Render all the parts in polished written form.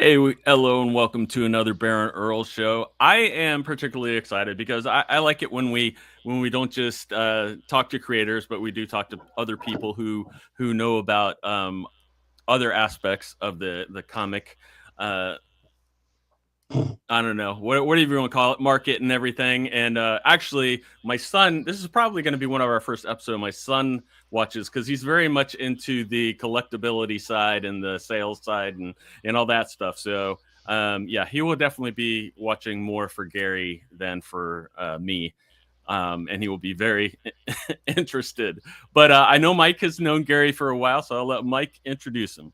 Hello and welcome to another Baron Earl show. I am particularly excited because I like it when we don't just talk to creators, but we do talk to other people who know about other aspects of the comic. Uh, I don't know whatever you want to call it, market and everything. And actually, my son. This is probably going to be one of our first episodes. My son watches because he's very much into the collectability side and the sales side and all that stuff. So yeah, he will definitely be watching more for Gary than for me. And he will be very interested. But I know Mike has known Gary for a while, so I'll let Mike introduce him.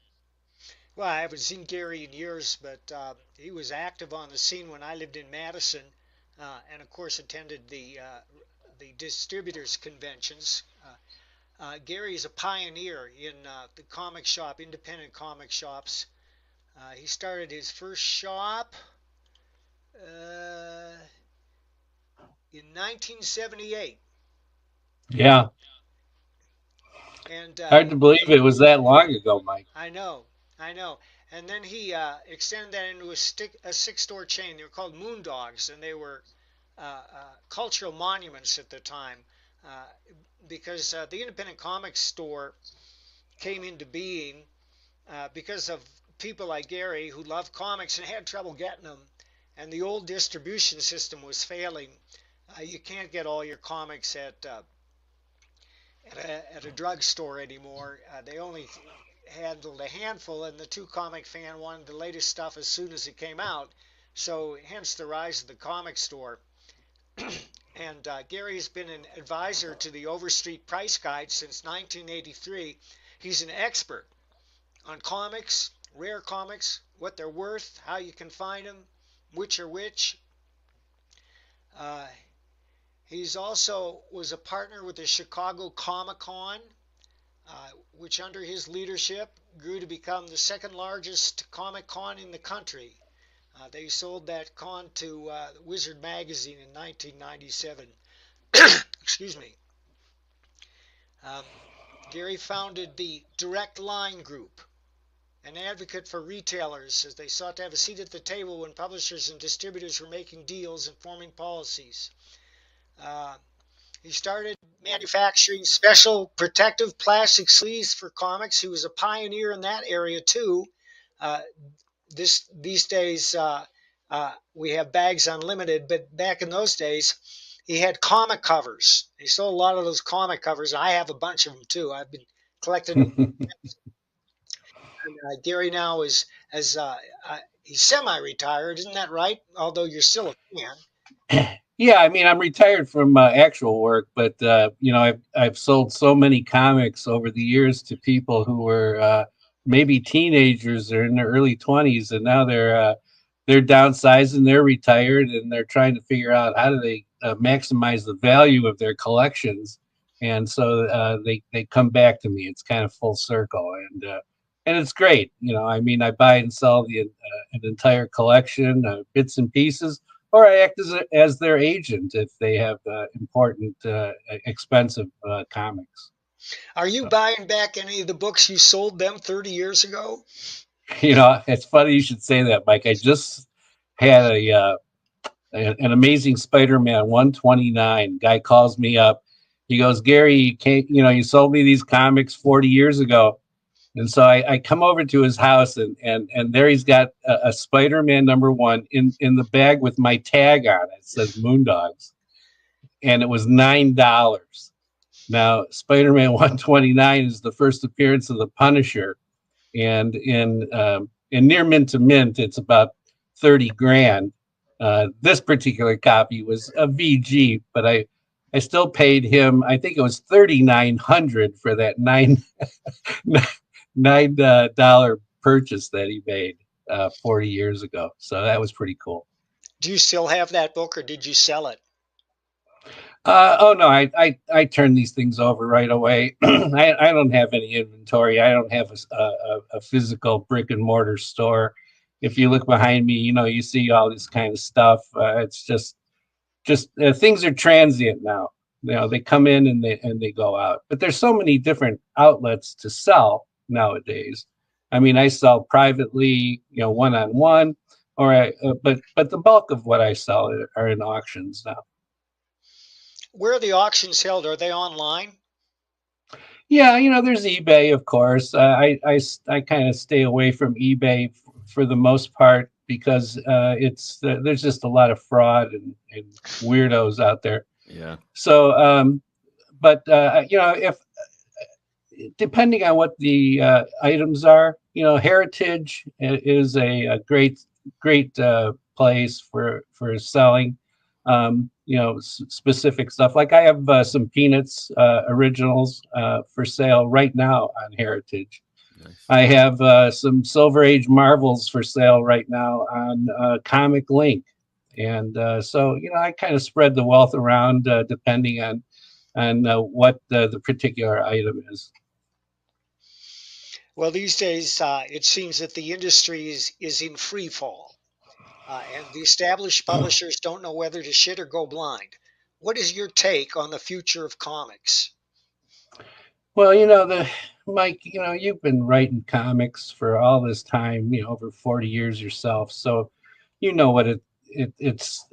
Well, I haven't seen Gary in years, but he was active on the scene when I lived in Madison, and of course attended the distributors conventions. Gary is a pioneer in the comic shop, independent comic shops. He started his first shop uh, in 1978, Yeah, and hard to believe it was that long ago, Mike. I know, I know. And then he extended that into a six-store chain. They were called Moondogs, and they were cultural monuments at the time uh, because the independent comics store came into being because of people like Gary who loved comics and had trouble getting them, and the old distribution system was failing. You can't get all your comics at a drugstore anymore. They only handled a handful, and the two comic fan wanted the latest stuff as soon as it came out. So, hence the rise of the comic store. And Gary's been an advisor to the Overstreet Price Guide since 1983. He's an expert on comics, rare comics, what they're worth, how you can find them, which are which. Uh, he's also was a partner with the Chicago Comic Con, which under his leadership grew to become the second largest comic con in the country. They sold that con to Wizard Magazine in 1997. Excuse me. Um, Gary founded the Direct Line Group, an advocate for retailers as they sought to have a seat at the table when publishers and distributors were making deals and forming policies. Uh, he started manufacturing special protective plastic sleeves for comics. He was a pioneer in that area too. Uh, these days we have bags unlimited, but back in those days he had comic covers. He sold a lot of those comic covers. I have a bunch of them too. I've been collecting them. And, Gary now is as he's semi-retired, isn't that right? Although you're still a fan. Yeah, I mean, I'm retired from actual work, but I've sold so many comics over the years to people who were maybe teenagers or in their early 20s, and now they're downsizing, they're retired, and they're trying to figure out how do they maximize the value of their collections, and so they come back to me. It's kind of full circle, and it's great. I mean, I buy and sell an entire collection, bits and pieces, or I act as their agent if they have important, expensive comics. Are you So, buying back any of the books you sold them 30 years ago? it's funny you should say that, Mike. I just had an Amazing Spider-Man 129. Guy calls me up. He goes, Gary, you sold me these comics 40 years ago. And so I come over to his house, and there he's got a Spider-Man #1 in the bag with my tag on it. It says Moondogs, and it was $9. Now, Spider-Man 129 is the first appearance of the Punisher, and in near mint to mint, it's about 30 grand. This particular copy was a VG, but I still paid him. I think it was 3,900 for that $9 purchase that he made 40 years ago. So that was pretty cool. Do you still have that book or did you sell it? Oh no, I turn these things over right away. I don't have any inventory. I don't have a physical brick and mortar store. If you look behind me, you see all this kind of stuff. It's just things are transient now. They come in and they go out. But there's so many different outlets to sell nowadays. I mean, I sell privately, one-on-one, but the bulk of what I sell are in auctions now. Where are the auctions held? Are they online? Yeah, there's eBay, of course. I kind of stay away from eBay for the most part because there's just a lot of fraud and weirdos out there. Yeah. So, but if depending on what the items are, Heritage is a great place for selling. Specific stuff. Like I have some Peanuts originals for sale right now on Heritage. Nice. I have some Silver Age Marvels for sale right now on Comic Link. And so, I kind of spread the wealth around depending on what the particular item is. Well, these days it seems that the industry is in free fall, and the established publishers don't know whether to shit or go blind. What is your take on the future of comics? Well, Mike, you've been writing comics for all this time, over 40 years yourself. So, what it's.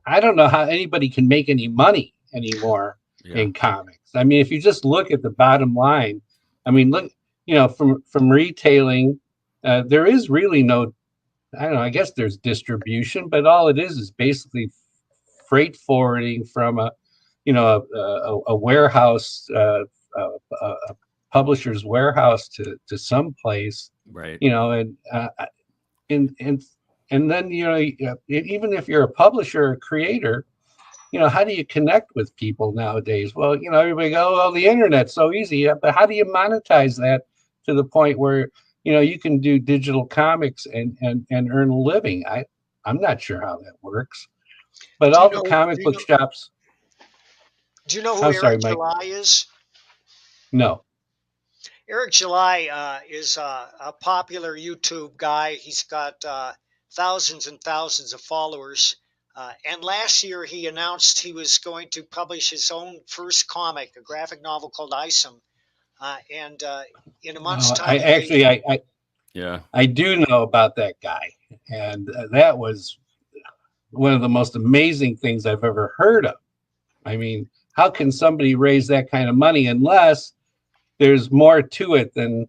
I don't know how anybody can make any money anymore in comics. I mean, if you just look at the bottom line, I mean, look, from retailing, there is really no. I don't know. I guess there's distribution, but all it is basically freight forwarding from a warehouse. A publisher's warehouse to some place, right? And then even if you're a publisher or creator, how do you connect with people nowadays? Well, everybody go, oh, the internet's so easy, but how do you monetize that to the point where you can do digital comics and earn a living? I'm not sure how that works, but all the comic book shops. Do you know who Eric July is? No. Eric July is a popular YouTube guy. He's got thousands and thousands of followers. And last year he announced he was going to publish his own first comic, a graphic novel called Isom. And in a month's time, I do know about that guy, and that was one of the most amazing things I've ever heard of. I mean, how can somebody raise that kind of money unless there's more to it than?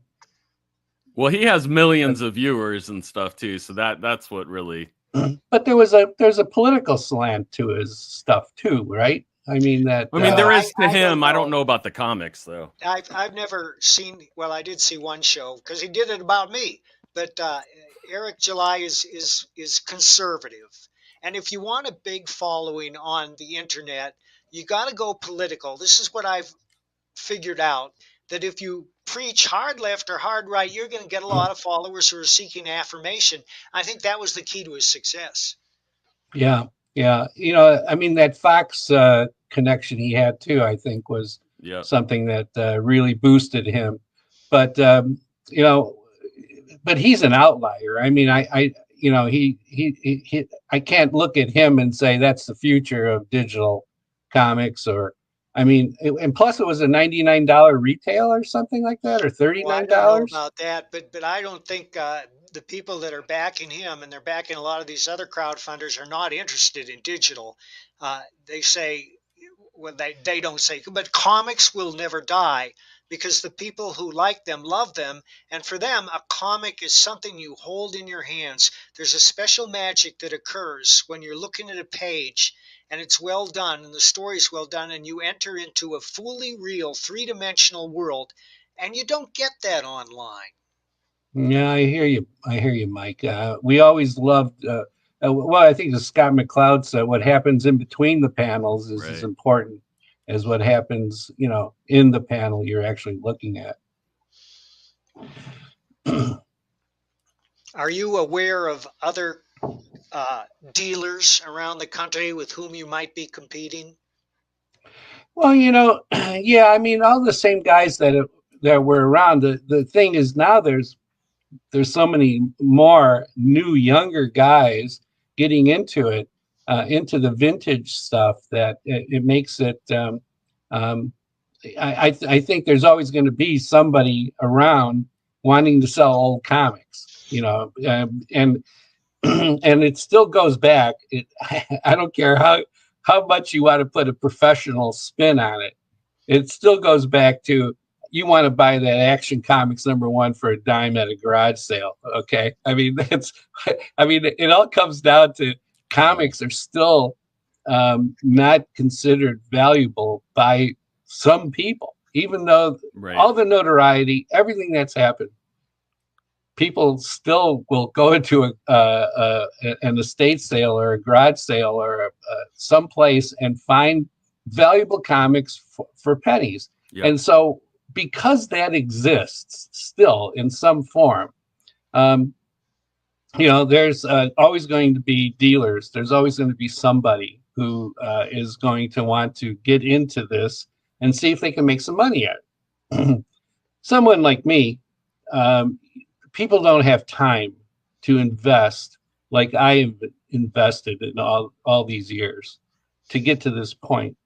Well, he has millions of viewers and stuff too, so that's what really. But there's a political slant to his stuff too, right? I mean there is to him. I don't know about the comics though. I've never seen. Well, I did see one show because he did it about me. But Eric July is conservative, and if you want a big following on the internet, you got to go political. This is what I've figured out, that if you preach hard left or hard right, you're going to get a lot of followers who are seeking affirmation. I think that was the key to his success. Yeah. I mean, that Fox connection he had too, I think was something that really boosted him. But but he's an outlier. I mean, I can't look at him and say that's the future of digital comics, or I mean, and plus it was a $99 retail or something like that, or $39. Well, I don't know about that, but I don't think the people that are backing him, and they're backing a lot of these other crowdfunders, are not interested in digital. They say, well, they don't say, but comics will never die because the people who like them love them, and for them, a comic is something you hold in your hands. There's a special magic that occurs when you're looking at a page and it's well done and the story's well done, and you enter into a fully real three-dimensional world, and you don't get that online. Yeah, I hear you, Mike. We always loved well, I think as Scott McCloud said, what happens in between the panels is as important as what happens, in the panel you're actually looking at. Are you aware of other dealers around the country with whom you might be competing? Well, yeah, I mean, all the same guys that were around. The thing is now there's so many more new, younger guys getting into it, into the vintage stuff, that it makes it. I think there's always going to be somebody around wanting to sell old comics, and and it still goes back. I don't care how much you want to put a professional spin on it. It still goes back to you want to buy that Action Comics #1 for a dime at a garage sale. Okay, I mean it all comes down to comics are still not considered valuable by some people, even though all the notoriety, everything that's happened. People still will go into an estate sale or a garage sale or someplace and find valuable comics for pennies. Yep. And so because that exists still in some form, there's always going to be dealers. There's always going to be somebody who is going to want to get into this and see if they can make some money at it. Someone like me, people don't have time to invest like I have invested in all these years to get to this point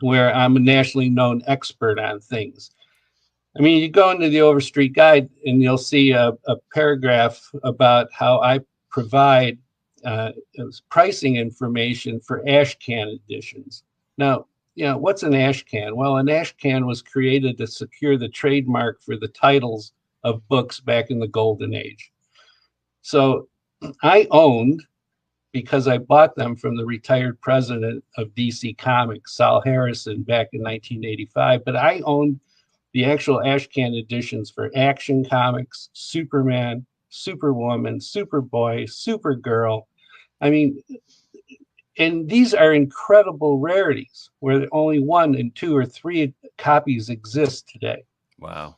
where I'm a nationally known expert on things. I mean, you go into the Overstreet Guide and you'll see a paragraph about how I provide pricing information for ash can editions. Now, what's an ash can? Well, an ash can was created to secure the trademark for the titles of books back in the golden age. So I owned, because I bought them from the retired president of DC Comics, Sal Harrison, back in 1985, but I owned the actual Ashcan editions for Action Comics, Superman, Superwoman, Superboy, Supergirl. I mean, and these are incredible rarities where only 1 and 2 or 3 copies exist today. Wow.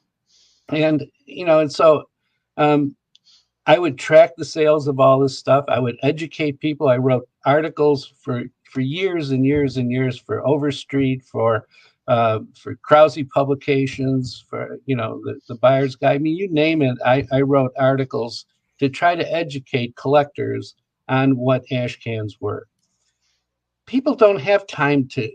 And, and so I would track the sales of all this stuff. I would educate people. I wrote articles for years and years and years for Overstreet, for Krause Publications, for, the Buyer's Guide. I mean, you name it. I wrote articles to try to educate collectors on what ash cans were. People don't have time to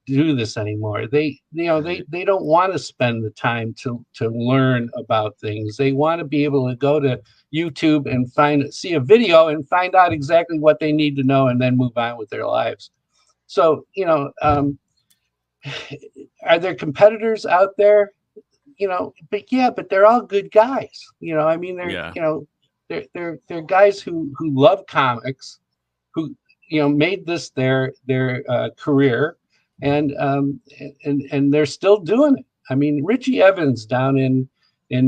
do this anymore. They don't want to spend the time to learn about things. They want to be able to go to YouTube and see a video and find out exactly what they need to know and then move on with their lives. So, are there competitors out there? But they're all good guys. I mean, they're guys who love comics, who made this their career. And they're still doing it. I mean, Richie Evans down in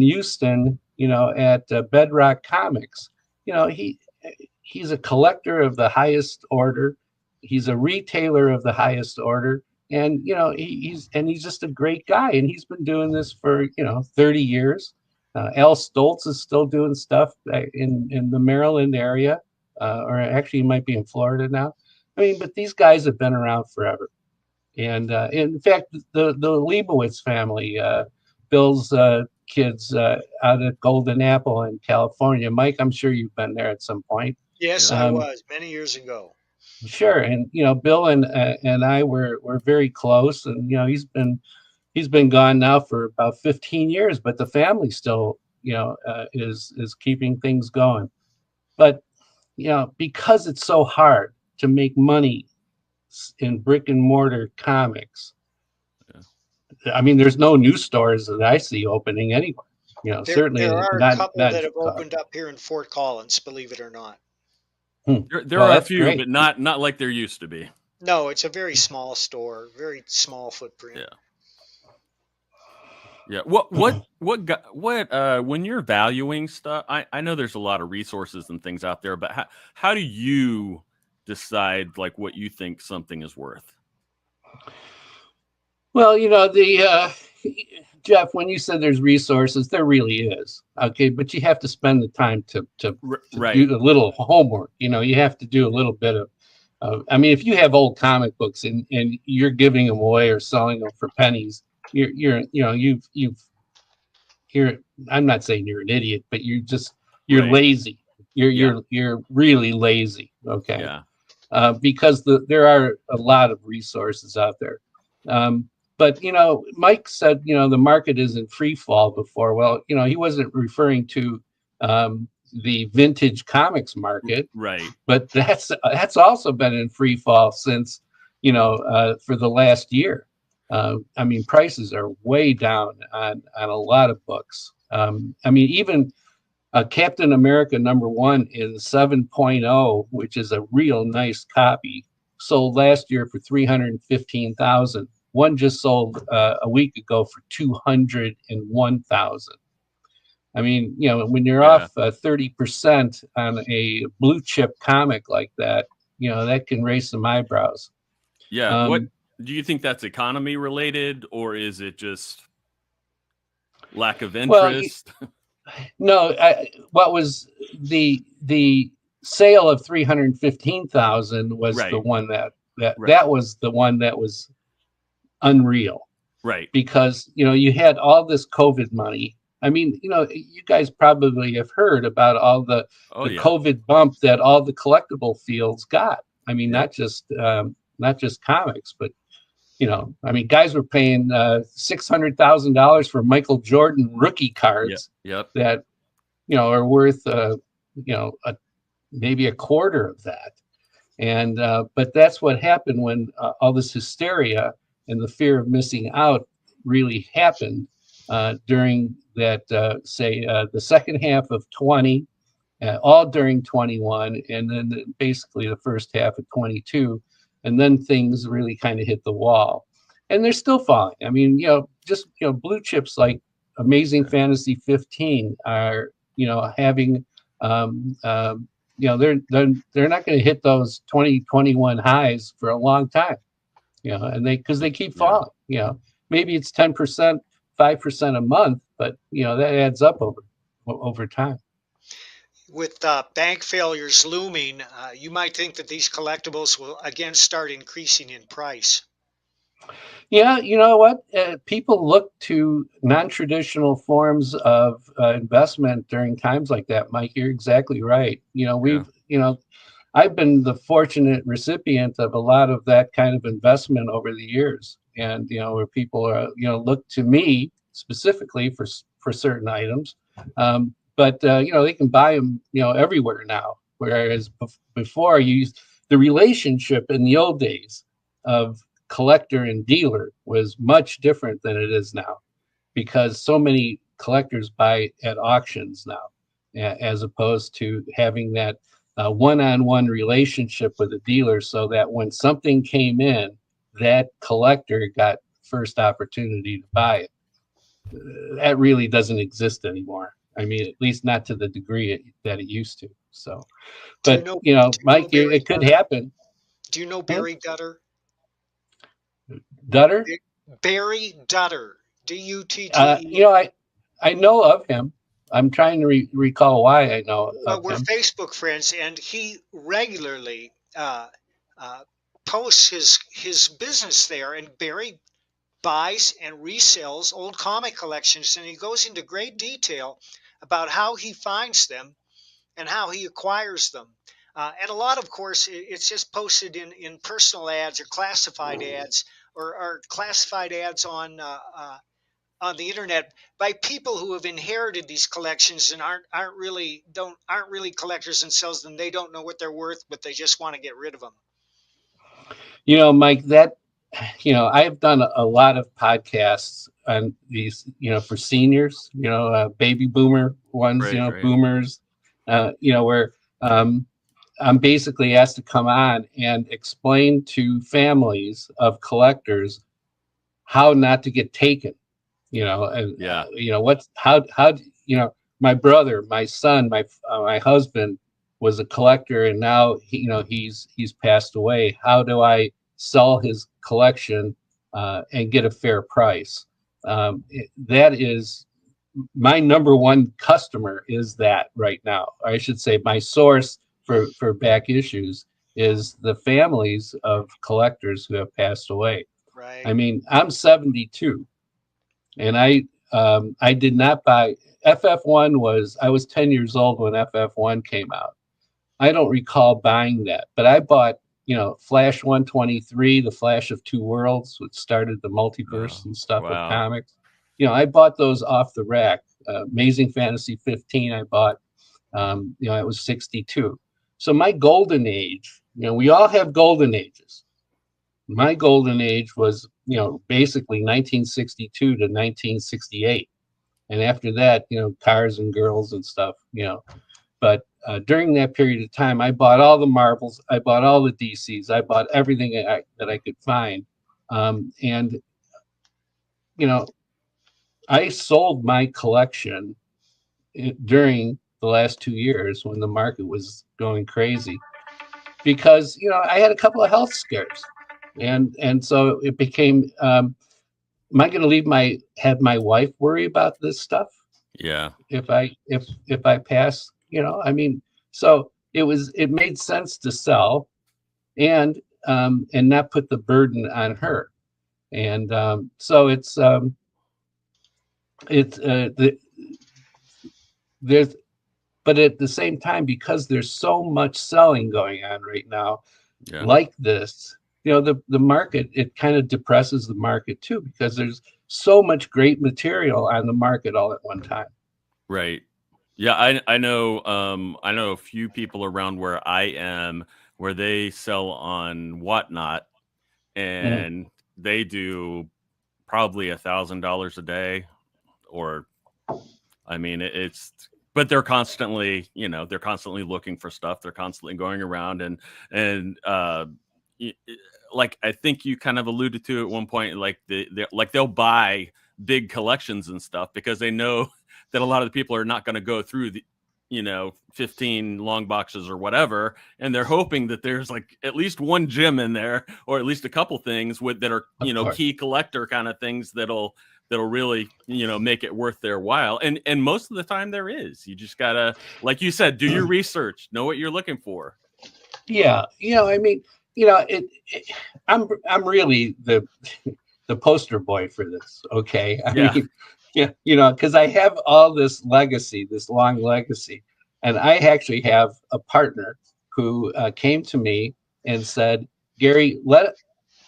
Houston, at Bedrock Comics, he's a collector of the highest order. He's a retailer of the highest order, and he's just a great guy. And he's been doing this for 30 years. Al Stoltz is still doing stuff in the Maryland area, or actually he might be in Florida now. I mean, but these guys have been around forever. And in fact, the Leibowitz family, Bill's kids out at Golden Apple in California. Mike, I'm sure you've been there at some point. Yes, I was many years ago. Sure, and Bill and I were very close, and he's been gone now for about 15 years, but the family still is keeping things going. But because it's so hard to make money in brick and mortar comics. I mean, there's no new stores that I see opening anywhere. Certainly there are not, a couple not that have opened up here in Fort Collins, believe it or not. There are a few, great. But not like there used to be. No, it's a very small store, very small footprint. Yeah. What when you're valuing stuff, I know there's a lot of resources and things out there, but how do you decide like what you think something is worth? Well, Jeff, when you said there's resources, there really is. Okay, but you have to spend the time to do a little homework. You have to do a little bit of I mean, if you have old comic books and you're giving them away or selling them for pennies, you're I'm not saying you're an idiot, but you're lazy. You're really lazy. Okay. Yeah. Because there are a lot of resources out there. but Mike said the market is in free fall before. Well, he wasn't referring to the vintage comics market, Right. but that's also been in free fall since for the last year. I mean, prices are way down on a lot of books. I mean, even Captain America #1 in 7.0, which is a real nice copy, sold last year for 315,000. One just sold a week ago for 201,000. I mean, when you're off 30% on a blue chip comic like that, that can raise some eyebrows. Yeah. What do you think that's economy related, or is it just lack of interest? Well, no, what was the sale of 315,000 was Right. the one that Right. was the one that was unreal. Right. Because you had all this COVID money. I mean, you guys probably have heard about all the COVID bump that all the collectible fields got. I mean, not just comics, but I mean, guys were paying $600,000 for Michael Jordan rookie cards that are worth maybe a quarter of that. And but that's what happened when all this hysteria and the fear of missing out really happened during that, the second half of 20, all during 21, and then basically the first half of 22. And then things really kind of hit the wall. And they're still falling. I mean, just, blue chips like Amazing Fantasy 15 are, having, they're not going to hit those 2021 highs for a long time, and because they keep falling, maybe it's 10%, 5% a month, but that adds up over time. With bank failures looming, you might think that these collectibles will again start increasing in price. Yeah, you know what? People look to non-traditional forms of investment during times like that. Mike, you're exactly right. I've been the fortunate recipient of a lot of that kind of investment over the years, and where people are, look to me specifically for certain items, but they can buy them, everywhere now. Whereas before, you used the relationship in the old days of collector and dealer was much different than it is now, because so many collectors buy at auctions now, as opposed to having that one-on-one relationship with a dealer, so that when something came in, that collector got first opportunity to buy it. That really doesn't exist anymore. I mean, at least not to the degree that it used to. So, but Mike, it could happen. Do you know Barry Dutter? Dutter? Barry Dutter, Dutte. I know of him. I'm trying to recall why I know of we're him. Facebook friends, and he regularly posts his business there. And Barry buys and resells old comic collections, and he goes into great detail about how he finds them and how he acquires them. And a lot, of course, it's just posted in personal ads or classified ads, or classified ads on the internet by people who have inherited these collections and aren't really collectors themselves, and they don't know what they're worth, but they just want to get rid of them. Mike, that I've done a lot of podcasts on these, for seniors, baby boomer ones, right. boomers, where I'm basically asked to come on and explain to families of collectors how not to get taken, and my brother, my son, my husband was a collector, and now he's passed away. How do I sell his collection and get a fair price? That is my number one customer, is that right now. I should say my source for back issues is the families of collectors who have passed away. Right. I mean, I'm 72, and I did not buy FF1. I was 10 years old when FF1 came out. I don't recall buying that, but I bought Flash 123, the Flash of Two Worlds, which started the multiverse and stuff of Wow. comics. I bought those off the rack. Amazing Fantasy 15, I bought. It was 62. So my golden age, we all have golden ages. My golden age was, basically 1962 to 1968. And after that, cars and girls and stuff, But during that period of time, I bought all the Marvels, I bought all the DCs, I bought everything that I could find. And, I sold my collection during the last 2 years when the market was going crazy because, I had a couple of health scares. And so it became, am I going to have my wife worry about this stuff? Yeah. If I pass, so it made sense to sell and not put the burden on her. And so there's, but at the same time, because there's so much selling going on right now, Yeah. like this, the market, it kind of depresses the market too, because there's so much great material on the market all at one time. Right. Yeah, I know a few people around where I am where they sell on Whatnot, and they do probably $1,000 a day, or I mean but they're constantly looking for stuff. They're constantly going around and like I think you kind of alluded to at one point, like they'll buy big collections and stuff because they know that a lot of the people are not going to go through the 15 long boxes or whatever, and they're hoping that there's like at least one gem in there, or at least a couple things that are key collector kind of things that'll really make it worth their while. And most of the time there is. You just gotta, like you said, do your research, know what you're looking for. Yeah, I'm really the poster boy for this. Okay, I mean, because I have all this legacy, this long legacy, and I actually have a partner who came to me and said, "Gary, let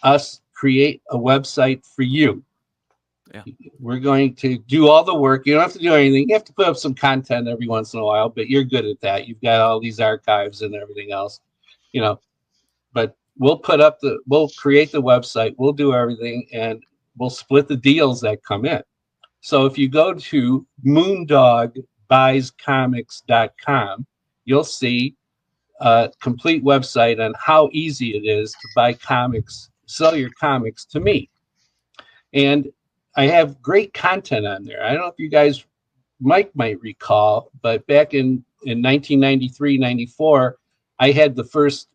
us create a website for you. Yeah. We're going to do all the work. You don't have to do anything. You have to put up some content every once in a while, but you're good at that. You've got all these archives and everything else, but we'll create the website. We'll do everything, and we'll split the deals that come in." So if you go to moondogbuyscomics.com, you'll see a complete website on how easy it is to buy comics, sell your comics to me. And I have great content on there. I don't know if you guys, Mike might recall, but back in 1993, 94, I had the first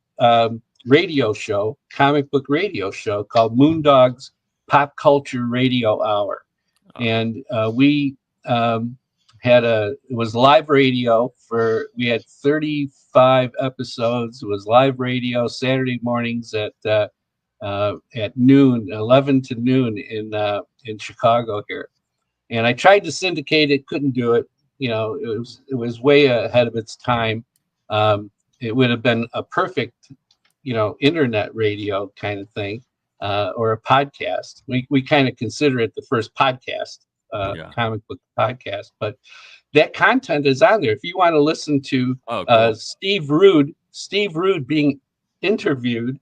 radio show, comic book radio show called Moondog's Pop Culture Radio Hour. And we it was live radio we had 35 episodes. It was live radio Saturday mornings at noon, 11 to noon in Chicago here. And I tried to syndicate it, couldn't do it. It was way ahead of its time. It would have been a perfect, internet radio kind of thing. Or a podcast. We kind of consider it the first podcast, comic book podcast, but that content is on there. If you want to listen to cool. Steve Rude being interviewed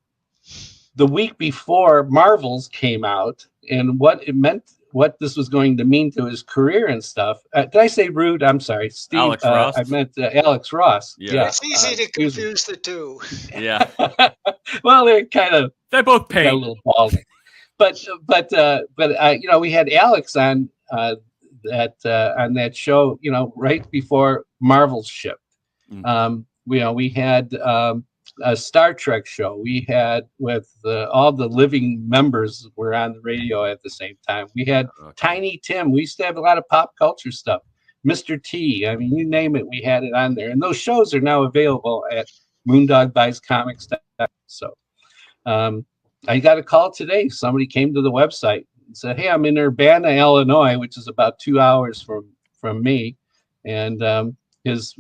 the week before Marvels came out and what it meant, what this was going to mean to his career and stuff. Did I say Rude? I'm sorry, Steve. Alex Ross. I meant Alex Ross. Yeah. It's easy to confuse the two. Yeah. Well, they both paint a little bald. But we had Alex on that show, right before Marvel's shipped. We had a Star Trek show. We had with all the living members were on the radio at the same time. We had Tiny Tim. We used to have a lot of pop culture stuff. Mr. T. I mean, you name it, we had it on there. And those shows are now available at moondogbuyscomics.com. So I got a call today. Somebody came to the website and said, "Hey, I'm in Urbana, Illinois," which is about 2 hours from me. And his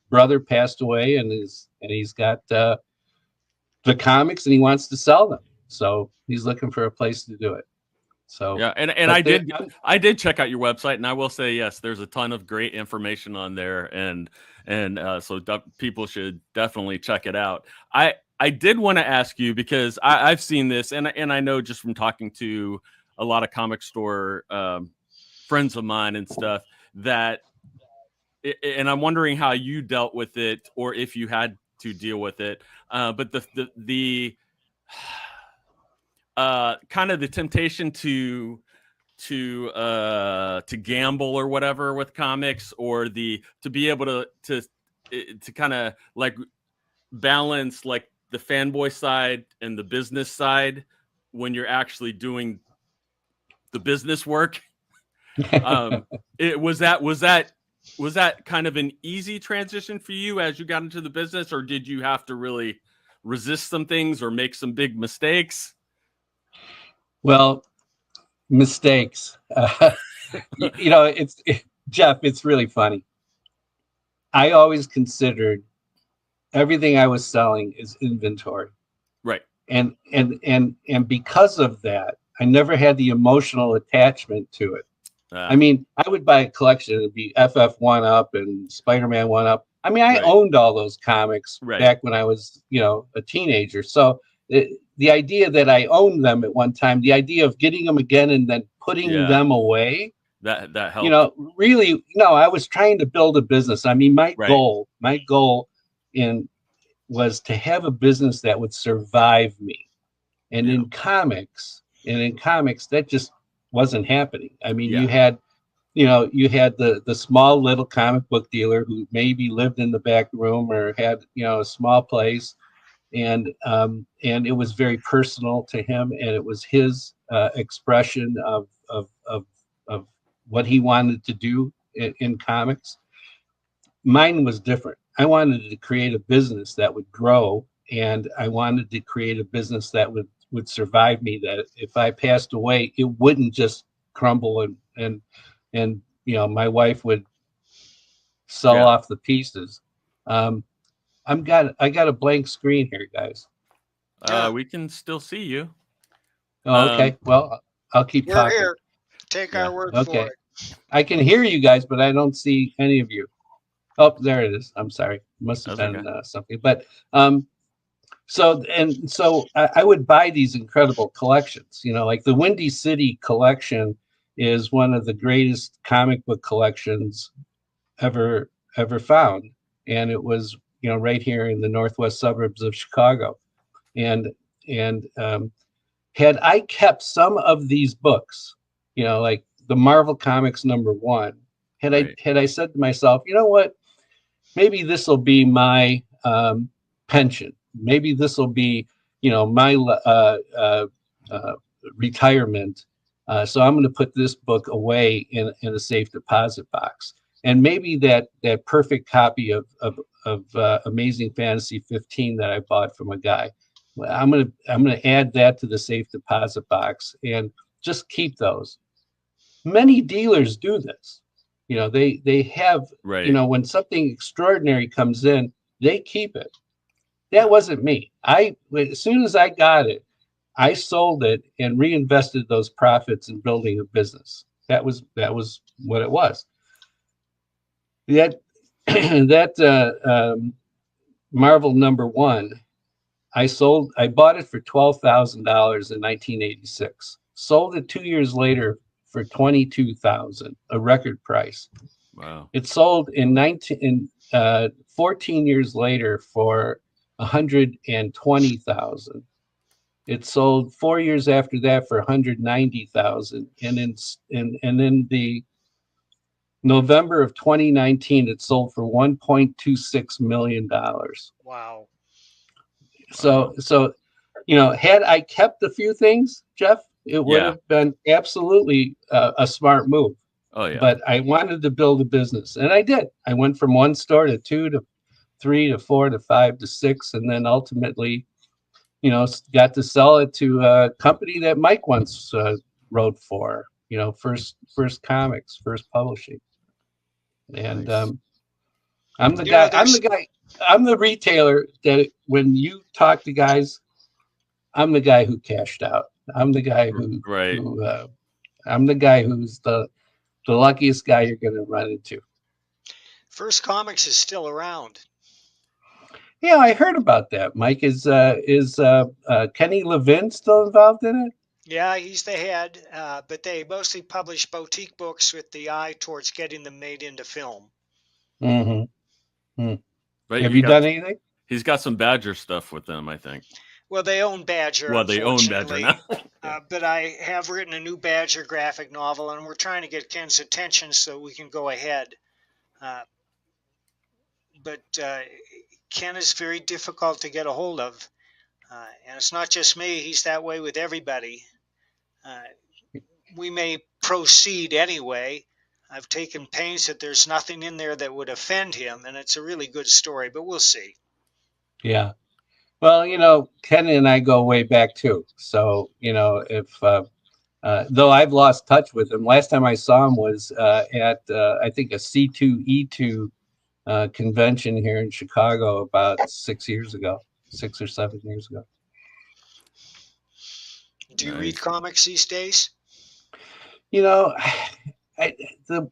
brother passed away, and he's got the comics and he wants to sell them. So he's looking for a place to do it. So yeah, and I did check out your website, and I will say yes, there's a ton of great information on there, and so people should definitely check it out. I did want to ask you because I've seen this, and I know just from talking to a lot of comic store friends of mine and stuff that, and I'm wondering how you dealt with it, or if you had to deal with it. But the kind of the temptation to gamble or whatever with comics, or to be able to kind of like balance like the fanboy side and the business side when you're actually doing the business work. Was that kind of an easy transition for you as you got into the business, or did you have to really resist some things or make some big mistakes? Well, mistakes. Jeff, it's really funny. I always considered everything I was selling is inventory. Right. And because of that, I never had the emotional attachment to it. I mean, I would buy a collection. It'd be FF1 Up and Spider-Man 1 Up. I mean, I owned all those comics back when I was, a teenager. So the idea that I owned them at one time, the idea of getting them again and then putting them away, that helped. Really, no, I was trying to build a business. I mean, my goal was to have a business that would survive me. And in comics, that just wasn't happening. I mean, you had the small little comic book dealer who maybe lived in the back room or had, a small place. And it was very personal to him, and it was his expression of what he wanted to do in comics. Mine was different. I wanted to create a business that would grow, and I wanted to create a business that would survive me, that if I passed away, it wouldn't just crumble and my wife would sell off the pieces. I got a blank screen here, guys. We can still see you. Oh, okay. Well, I'll keep talking. We're here. Take our word for it. I can hear you guys, but I don't see any of you. Oh, there it is. I'm sorry. Must have been something. But so I would buy these incredible collections. Like the Windy City collection is one of the greatest comic book collections ever found, and it was right here in the northwest suburbs of Chicago. And had I kept some of these books, like the Marvel Comics #1, had I said to myself, you know what, maybe this will be my pension, maybe this will be my retirement, so I'm going to put this book away in a safe deposit box, and maybe that perfect copy of Amazing Fantasy 15 that I bought from a guy, I'm gonna add that to the safe deposit box and just keep those. Many dealers do this. They have, when something extraordinary comes in, they keep it. That wasn't me. As soon as I got it, I sold it and reinvested those profits in building a business. That was what it was. That Marvel #1, I bought it for $12,000 in 1986. Sold it 2 years later for $22,000, a record price. Wow. It sold in 14 years later for $120,000. It sold 4 years after that for $190,000, and in the November of 2019, it sold for $1.26 million. Wow. So had I kept a few things, Jeff, it would have been absolutely a smart move. Oh yeah. But I wanted to build a business, and I did. I went from 1 store to 2 to 3 to 4 to 5 to 6, and then ultimately, got to sell it to a company that Mike once wrote for. First Comics, First Publishing. And nice. I'm the You know, guy. I'm the there's guy. I'm the retailer that when you talk to guys, I'm the guy who cashed out. I'm the guy Right. who I'm the guy who's the luckiest guy you're going to run into. First Comics is still around. Yeah, I heard about that. Mike, is Kenny Levin still involved in it? Yeah, he's the head, but they mostly publish boutique books with the eye towards getting them made into film. Mm-hmm. Right. Have you done anything? He's got some Badger stuff with them, I think. Well, they own Badger, Well, they own Badger unfortunately. now. Yeah. But I have written a new Badger graphic novel, and we're trying to get Ken's attention so we can go ahead. Uh, but Ken is very difficult to get a hold of. And it's not just me, he's that way with everybody. We may proceed anyway. I've taken pains that there's nothing in there that would offend him, and it's a really good story, but we'll see. Yeah. Well, Ken and I go way back too. So, if though I've lost touch with him, last time I saw him was at I think a C2E2 convention here in Chicago about 6 or 7 years ago. Do you Nice. read comics these days?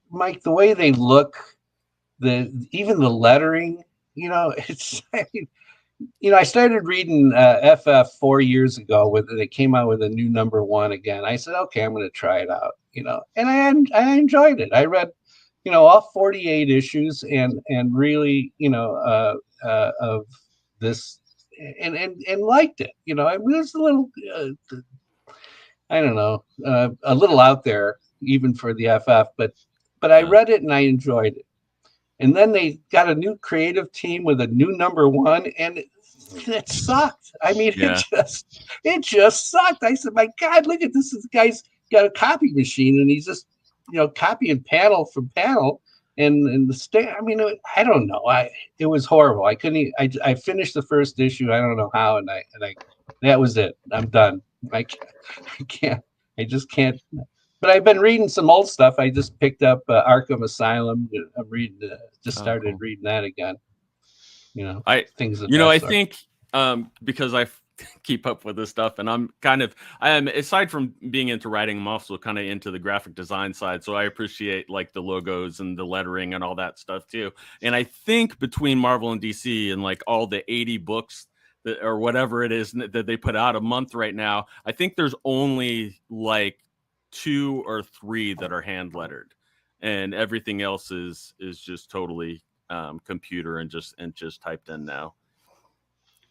Mike, the way they look, even the lettering, it's. I started reading FF 4 years ago when they came out with a new #1 again. I said, okay, I'm going to try it out, and I enjoyed it. I read, all 48 issues and really, of this and liked it. I mean, it was a little, I don't know, a little out there even for the FF, but I read it and I enjoyed it. And then they got a new creative team with a new #1, and it sucked. I mean, it just sucked. I said, my God, look at this. This guy's got a copy machine, and he's just, copying panel from panel. And the I mean, I don't know. It was horrible. I couldn't. I finished the first issue. I don't know how, and I that was it. I'm done. I can't. I just can't. But I've been reading some old stuff. I just picked up Arkham Asylum. I'm reading. Just started reading that again. Things of that I sort. think because I keep up with this stuff, and I am aside from being into writing, I'm also kind of into the graphic design side. So I appreciate like the logos and the lettering and all that stuff too. And I think between Marvel and DC and like all the 80 books or whatever it is that they put out a month right now, I think there's only like 2 or 3 that are hand lettered, and everything else is just totally computer and just typed in now.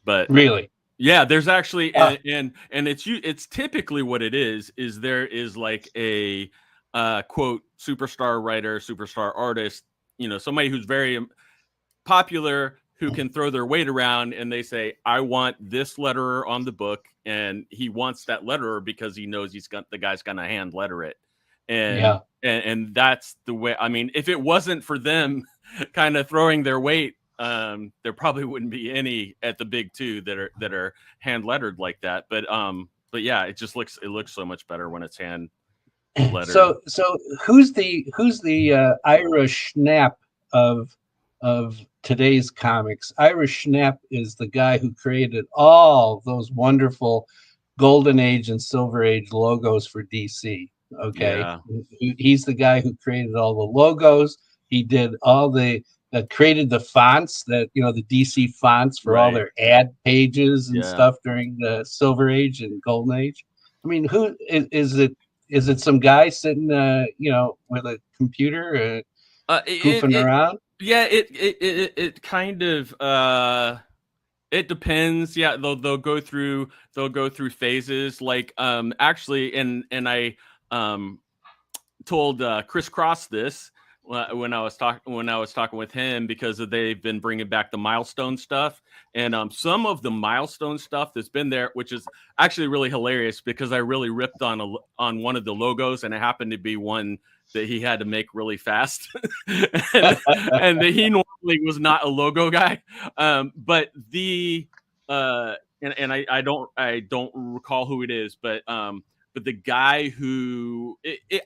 But really, yeah, there's actually and it's typically what it is there is like a quote superstar writer, superstar artist, somebody who's very popular, who can throw their weight around, and they say, I want this letterer on the book, and he wants that letterer because he knows the guy's gonna hand letter it. And that's the way. I mean, if it wasn't for them kind of throwing their weight, there probably wouldn't be any at the big 2 that are hand lettered like that. But yeah, it looks so much better when it's hand lettered. So who's the Ira Schnapp of today's comics? Ira Schnapp is the guy who created all those wonderful Golden Age and Silver Age logos for DC. Okay, yeah. He's the guy who created all the logos. He did all the created the fonts that the DC fonts for all their ad pages and stuff during the Silver Age and Golden Age. I mean, who is it? Is it some guy sitting with a computer goofing around? Yeah, it kind of it depends. Yeah, they'll go through phases. Like actually, and I told Chris Cross this when I was talking with him, because they've been bringing back the milestone stuff, and some of the milestone stuff that's been there, which is actually really hilarious because I really ripped on one of the logos, and it happened to be one that he had to make really fast, and he normally was not a logo guy, but and I don't recall who it is, but the guy who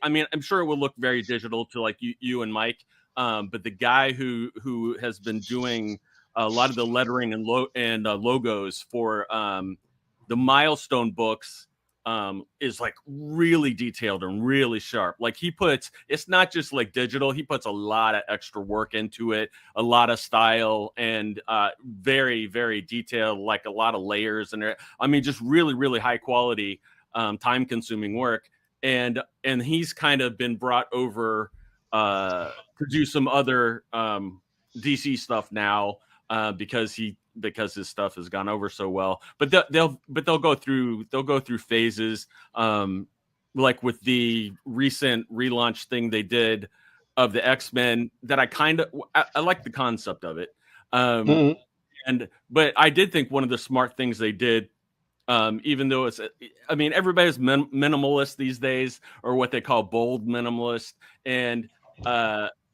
I mean, I'm sure it will look very digital to like you and Mike, but the guy who has been doing a lot of the lettering and logos for the Milestone books is like really detailed and really sharp. Like it's not just like digital. He puts a lot of extra work into it, a lot of style, and very, very detailed, like a lot of layers. And I mean, just really, really high quality, time consuming work. And he's kind of been brought over to do some other DC stuff now because his stuff has gone over so well. But they'll go through phases, like with the recent relaunch thing they did of the X-Men that I like the concept of it. But I did think one of the smart things they did, even though everybody's minimalist these days, or what they call bold minimalist. And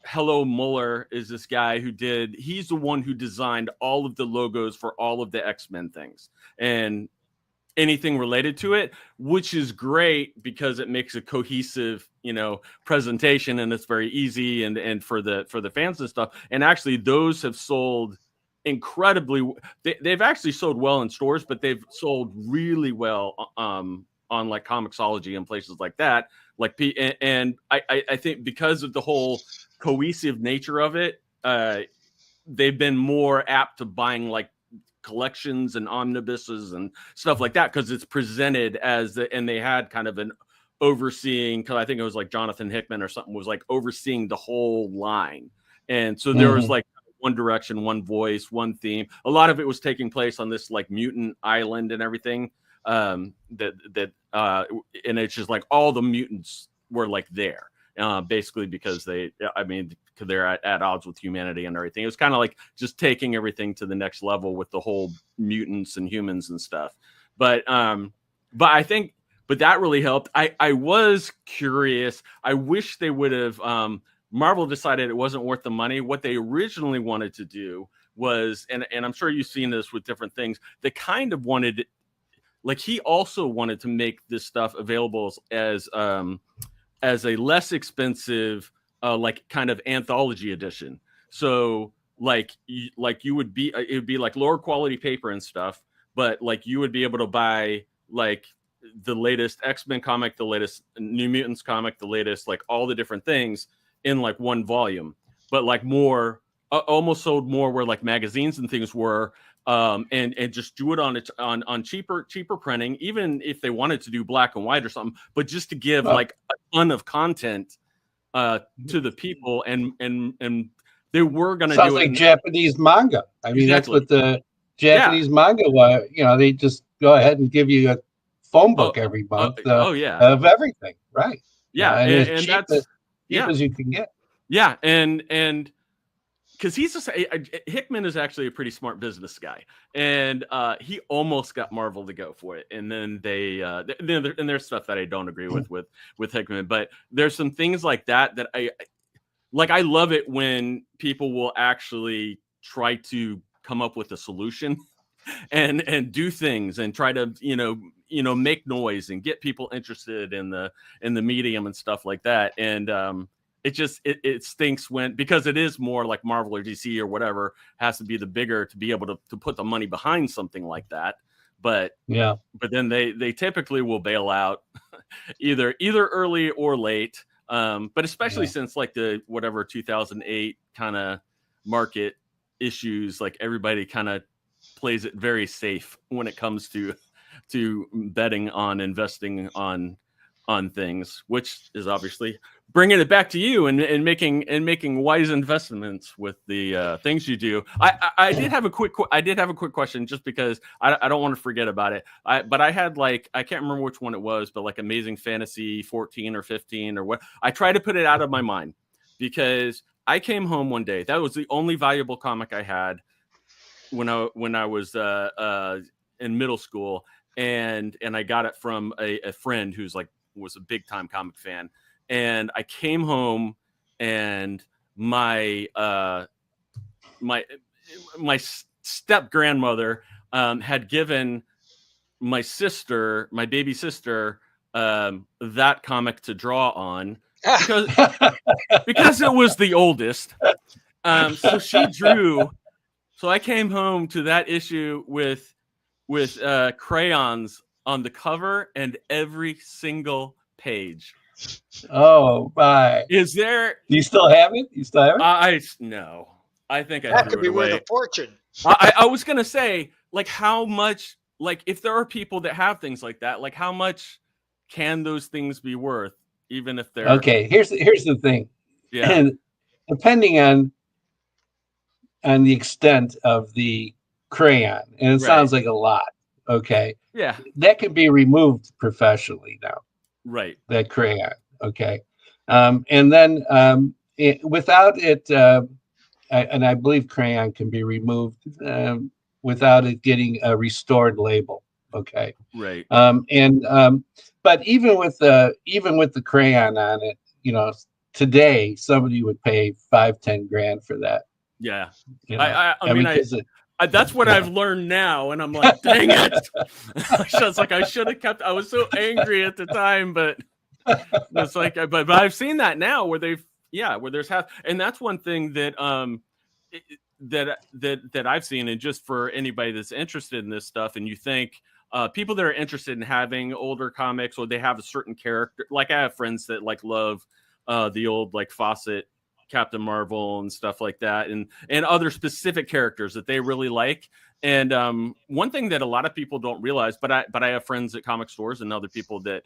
Hello Muller is this guy he's the one who designed all of the logos for all of the X-Men things and anything related to it, which is great because it makes a cohesive, presentation, and it's very easy and for the fans and stuff. And actually those have sold incredibly. They've actually sold well in stores, but they've sold really well on like Comixology and places like that. And I think because of the whole cohesive nature of it, they've been more apt to buying like collections and omnibuses and stuff like that, because it's presented and they had kind of an overseeing, because I think it was like Jonathan Hickman or something was like overseeing the whole line. And so there was like one direction, one voice, one theme. A lot of it was taking place on this like mutant island and everything. And it's just like all the mutants were like there, basically because they're at odds with humanity and everything. It was kind of like just taking everything to the next level with the whole mutants and humans and stuff. But I think, that really helped. I was curious. I wish they would have, Marvel decided it wasn't worth the money. What they originally wanted to do was, and I'm sure you've seen this with different things, they kind of wanted, like, he also wanted to make this stuff available as a less expensive, like kind of anthology edition. So like you would be, it would be like lower quality paper and stuff, but like you would be able to buy like the latest X-Men comic, the latest New Mutants comic, the latest, like all the different things in like one volume, but like more, almost sold more where like magazines and things were, and just do it on cheaper printing, even if they wanted to do black and white or something, but just to give like a ton of content to the people, and they were going to do like it Japanese manga. I mean, that's what the Japanese manga was. They just go ahead and give you a phone book every month of everything, right? And as cheap as you can get. Yeah, and because Hickman is actually a pretty smart business guy, and he almost got Marvel to go for it, and then and there's stuff that I don't agree with Hickman, but there's some things like that I like. I love it when people will actually try to come up with a solution and do things and try to make noise and get people interested in the medium and stuff like that. And it stinks because it is more like Marvel or DC or whatever has to be the bigger to be able to put the money behind something like that. But then they typically will bail out either early or late. But especially since like the 2008 kind of market issues, like everybody kind of plays it very safe when it comes to betting on investing on things, which is obviously bringing it back to you and making wise investments with the things you do. I did have a quick question, just because I don't want to forget about it. But I had like, I can't remember which one it was, but like Amazing Fantasy 14 or 15 or what. I tried to put it out of my mind because I came home one day. That was the only valuable comic I had when I was in middle school, and I got it from a friend who's like was a big time comic fan. And I came home, and my step grandmother had given my baby sister, that comic to draw on because it was the oldest. So she drew. So I came home to that issue with crayons on the cover and every single page. Oh my! Is there? Do you still have it? You still have it? No. I think I That threw could it be worth away. a fortune. I was gonna say, like, how much? Like, if there are people that have things like that, like, how much can those things be worth, even if they're Okay. Here's the thing, yeah, and depending on the extent of the crayon, and it right, sounds like a lot. Okay, yeah, that can be removed professionally now. right, That crayon. Okay, and then without it, and I believe crayon can be removed without it getting a restored label. Okay, right, and but even with the crayon on it, today somebody would pay 5-10 grand for that. yeah. You know, I mean, because it, that's what I've yeah. learned now, and I'm like, dang it! It's like I should have kept. I was so angry at the time, but it's like, but I've seen that now where where there's half, and that's one thing that that I've seen, and just for anybody that's interested in this stuff, and you think people that are interested in having older comics, or they have a certain character, like I have friends that like love the old like Fawcett Captain Marvel and stuff like that, and other specific characters that they really like. And one thing that a lot of people don't realize, but I have friends at comic stores and other people that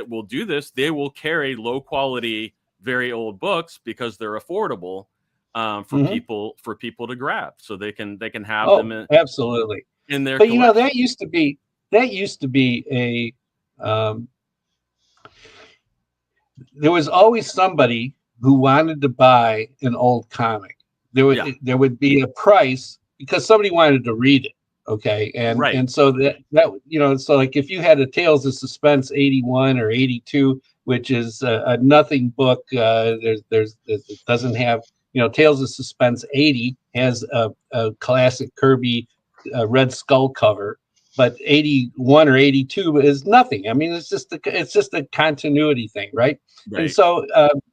will do this. They will carry low quality, very old books because they're affordable for Mhm. people to grab, so they can have Oh, them absolutely. in their But collection. that used to be there was always somebody who wanted to buy an old comic. Yeah, There would be a price because somebody wanted to read it. Okay, right, and so so like if you had a Tales of Suspense 81 or 82, which is a nothing book, it doesn't have, Tales of Suspense 80 has a classic Kirby Red Skull cover, but 81 or 82 is nothing. I mean, it's just a continuity thing, right? And right, so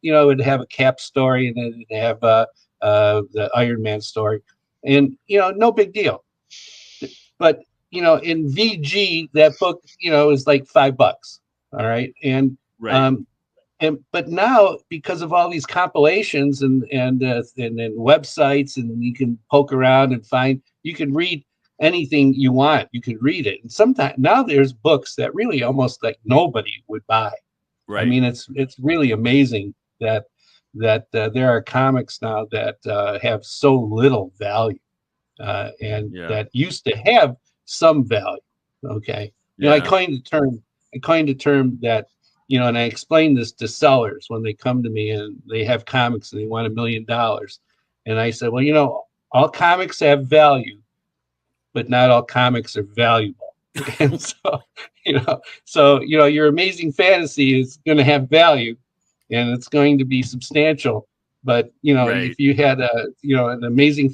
it would have a Cap story, and then it'd have the Iron Man story, and no big deal. But in VG, that book is like $5. All right, right, um, but now, because of all these compilations and then websites, and you can poke around and find, you can read anything you want. You can read it, and sometimes now there's books that really almost like nobody would buy. I right. mean, it's really amazing that there are comics now that have so little value, and Yeah, that used to have some value. Okay, I yeah, coined the term. That, and I explain this to sellers when they come to me and they have comics and they want $1 million, and I said, well, all comics have value, but not all comics are valuable. And so, your Amazing Fantasy is going to have value, and it's going to be substantial. But right, if you had an Amazing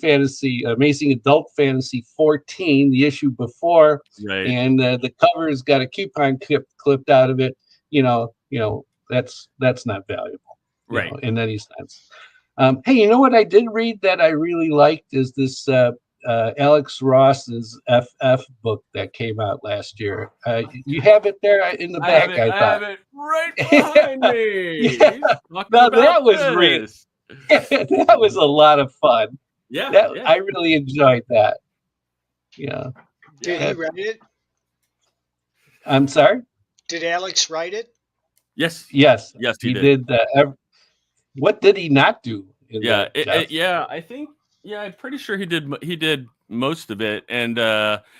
Adult Fantasy 14, the issue before, right, and the cover's got a coupon clipped out of it, that's not valuable, right. in any sense. Hey, you know what I did read that I really liked is this Alex Ross's FF book that came out last year. You have it there in the back, I I have thought. it right behind me. Yeah. He's talking Now about that was this. that was a lot of fun. Yeah, That yeah, I really enjoyed that. Yeah. Did yeah. he That, write it? I'm sorry. Did Alex write it? Yes, Yes, yes, he he did. did. What did he not do in Yeah, that, Jeff? yeah. I think, yeah, I'm pretty sure he did. He did most of it, and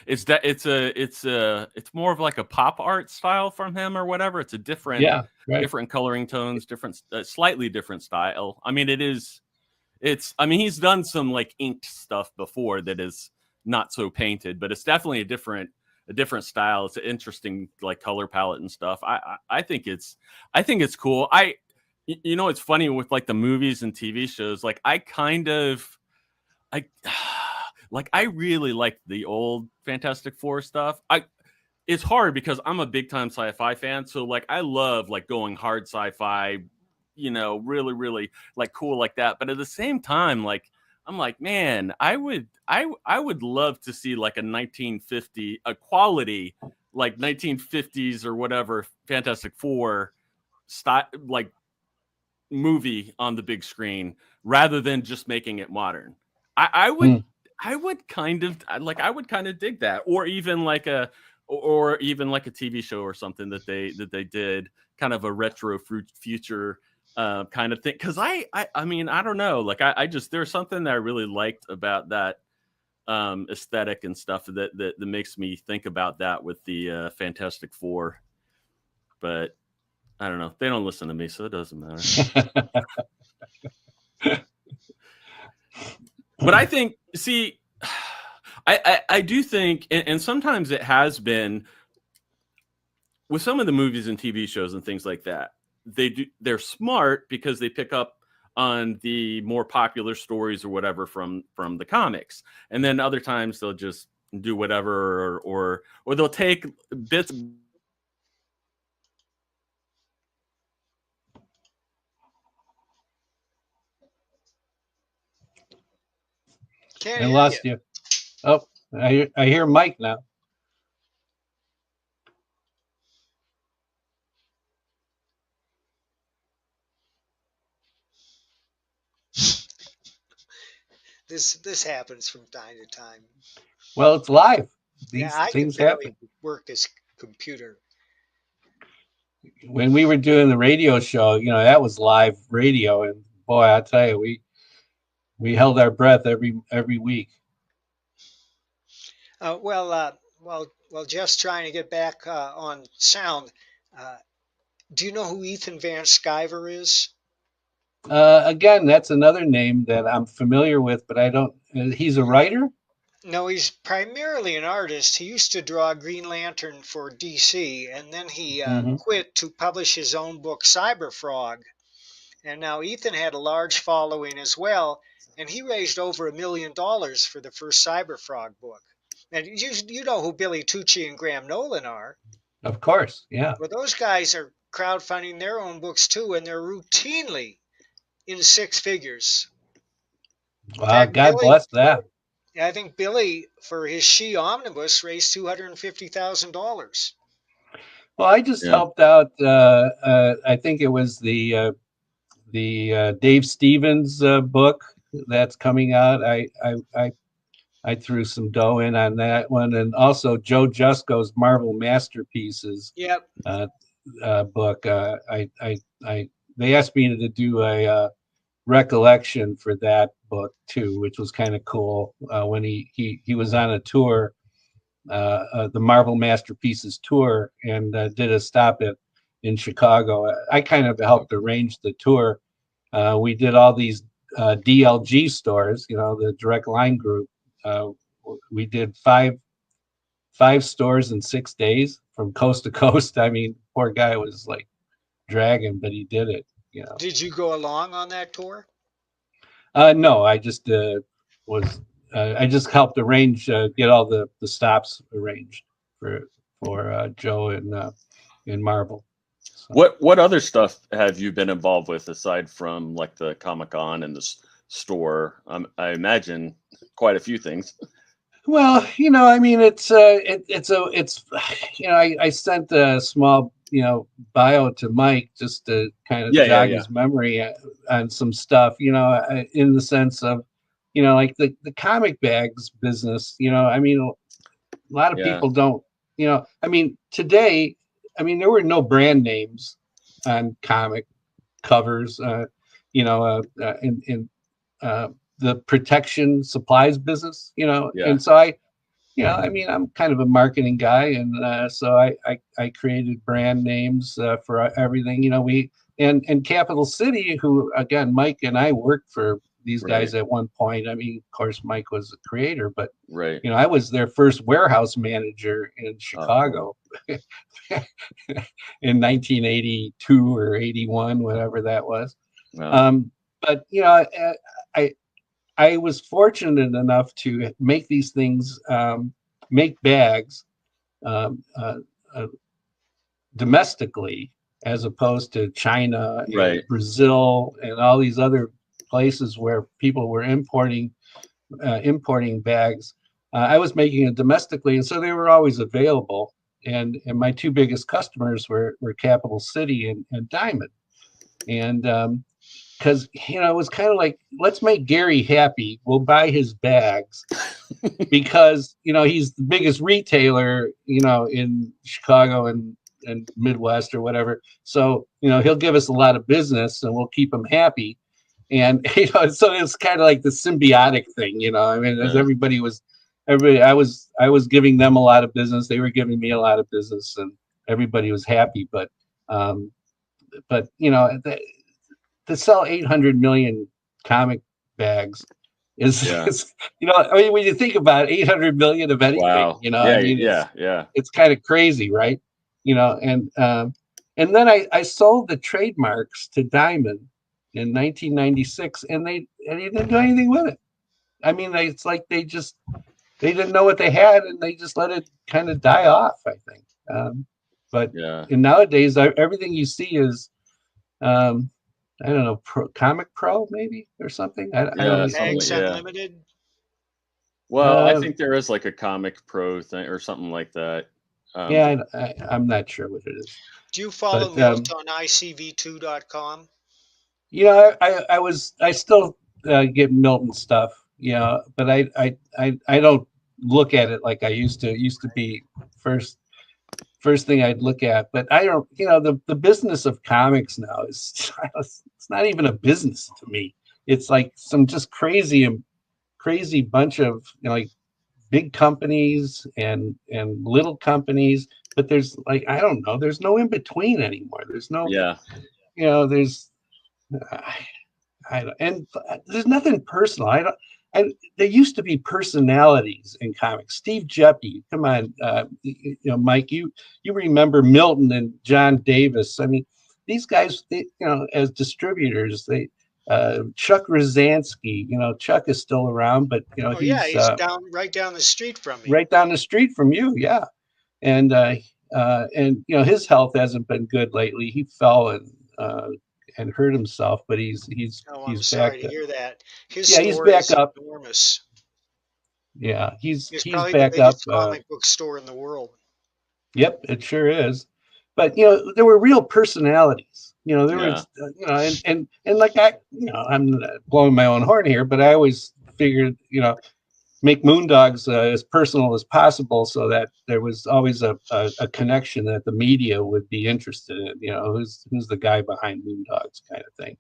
it's more of like a pop art style from him or whatever. It's a Yeah, right. different coloring tones, different, slightly different style. I mean, I mean, he's done some like inked stuff before that is not so painted, but it's definitely a different style. It's an interesting like color palette and stuff. I think it's cool. It's funny with like the movies and TV shows. Like I like I really like the old Fantastic Four stuff. It's hard because I'm a big time sci-fi fan, so like I love like going hard sci-fi, really, really like cool like that. But at the same time, like I'm like, man, I would love to see like a 1950 a quality like 1950s or whatever Fantastic Four style like movie on the big screen rather than just making it modern. I would I would kind of dig that, or even like a TV show or something that they did kind of a retro future kind of thing. Because I mean I don't know, like I just there's something that I really liked about that aesthetic and stuff that makes me think about that with the Fantastic Four. But I don't know. They don't listen to me, so it doesn't matter. But I think, see, I do think, and sometimes it has been with some of the movies and TV shows and things like that. They're smart because they pick up on the more popular stories or whatever from the comics, and then other times they'll just do whatever, or they'll take bits. Can't I hear lost you. Oh, I hear Mike now. This happens from time to time. Well, it's live. These Yeah, I can things barely happen. work this computer. When we were doing the radio show, that was live radio, and boy, I tell you, we held our breath every week. Well, Jeff's trying to get back on sound. Uh, do you know who Ethan Van Sciver is? Again, that's another name that I'm familiar with, but I don't. He's a writer. No, he's primarily an artist. He used to draw Green Lantern for DC, and then he quit to publish his own book, Cyberfrog. And now Ethan had a large following as well, and he raised over $1 million for the first Cyberfrog book. And you know who Billy Tucci and Graham Nolan are. Of course, yeah. Well, those guys are crowdfunding their own books too, and they're routinely in six figures. In Wow, fact, God bless that. I think Billy, for his She Omnibus, raised $250,000. Well, I just helped out. I think it was the Dave Stevens book that's coming out. I threw some dough in on that one, and also Joe Jusko's Marvel Masterpieces book. They asked me to do a recollection for that book too, which was kind of cool. When he was on a tour, the Marvel Masterpieces tour, and did a stop in Chicago. I kind of helped arrange the tour. We did all these DLG stores, the Direct Line Group. We did five stores in 6 days from coast to coast. I mean, poor guy was like dragging, but he did it. Did you go along on that tour? No, I just was. I just helped arrange, get all the stops arranged for Joe and Marvel. So. What other stuff have you been involved with aside from like the Comic-Con and the store? I imagine quite a few things. Well, I mean, I sent a small, bio to Mike just to kind of jog his memory on some stuff, in the sense of, like the comic bags business, I mean, a lot of people don't, I mean, today, I mean, there were no brand names on comic covers, in the protection supplies business, and so I mean, I'm kind of a marketing guy, and so I created brand names for everything. And Capital City, who again, Mike and I worked for these guys at one point. I mean, of course, Mike was a creator, but I was their first warehouse manager in Chicago in 1982 or 81, whatever that was. But I was fortunate enough to make these things, make bags domestically as opposed to China and Right. Brazil and all these other places where people were importing bags. I was making it domestically, and so they were always available. And my two biggest customers were Capital City and Diamond. And because it was kind of like, let's make Gary happy. We'll buy his bags because he's the biggest retailer in Chicago and Midwest or whatever. So he'll give us a lot of business and we'll keep him happy. And so it's kind of like the symbiotic thing. I mean, as everybody, I was giving them a lot of business, they were giving me a lot of business, and everybody was happy. But to sell 800 million comic bags is, I mean, when you think about 800 million of anything, Wow. I mean, it's kind of crazy, right? And then I sold the trademarks to Diamond in 1996, and they didn't do anything with it. I mean, it's like they didn't know what they had, and they just let it kind of die off, I think. And nowadays, everything you see is, I don't know, Comic Pro maybe or something. I don't know. Tags Unlimited. Well, I think there is like a Comic Pro thing or something like that. I'm not sure what it is. Do you follow Milt on ICV2.com? I still get Milton stuff, but I don't look at it like I used to. It used to be first thing I'd look at, but I don't, the business of comics now is, it's not even a business to me. It's like some just crazy bunch of, like big companies and little companies, but there's like, I don't know, there's no in between anymore. There's no, there's, and there's nothing personal. There used to be personalities in comics. Steve Jeppy, come on, Mike, you remember Milton and John Davis. I mean, these guys, as distributors, Chuck Rosansky, Chuck is still around, but he's right down the street from me. Right down the street from you, yeah. And his health hasn't been good lately. He fell and hurt himself, but he's I'm sorry to hear that. His he's back up. Enormous. Yeah, he's probably back the biggest up. Comic book store in the world. Yep, it sure is. But there were real personalities. There was and like I'm blowing my own horn here, but I always figured make Moondogs as personal as possible, so that there was always a connection that the media would be interested in. Who's the guy behind Moondogs, kind of thing.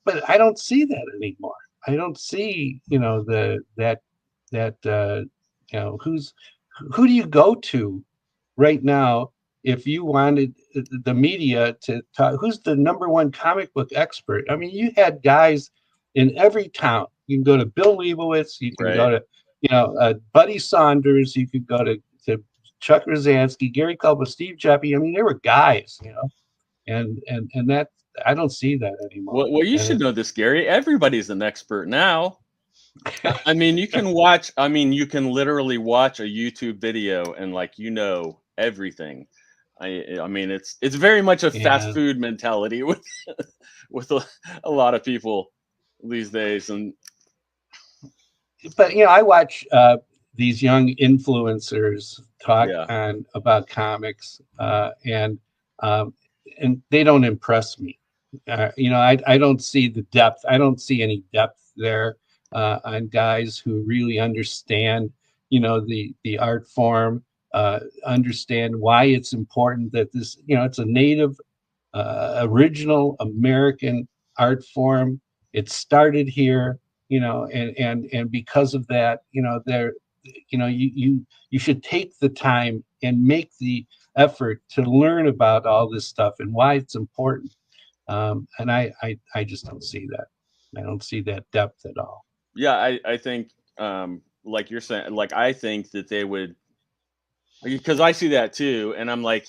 But I don't see that anymore. I don't see who do you go to right now if you wanted the media to talk? Who's the number one comic book expert? I mean, you had guys in every town. You can go to Bill Leibowitz. You can go to, Buddy Saunders. You could go to Chuck Rosansky, Gary Culpa, Steve Jeppy. I mean, there were guys, and that I don't see that anymore. Well, you should know this, Gary. Everybody's an expert now. I mean, you can literally watch a YouTube video and everything. I mean, it's very much a fast food mentality with a lot of people these days. But I watch these young influencers talk about comics, and they don't impress me. I don't see the depth. I don't see any depth there on guys who really understand, the art form, understand why it's important that this, it's a native, original American art form. It started here. And because of that, you should take the time and make the effort to learn about all this stuff and why it's important. And I just don't see that. I don't see that depth at all. Yeah, I think, like you're saying, I think that they would, because I see that too, and I'm like,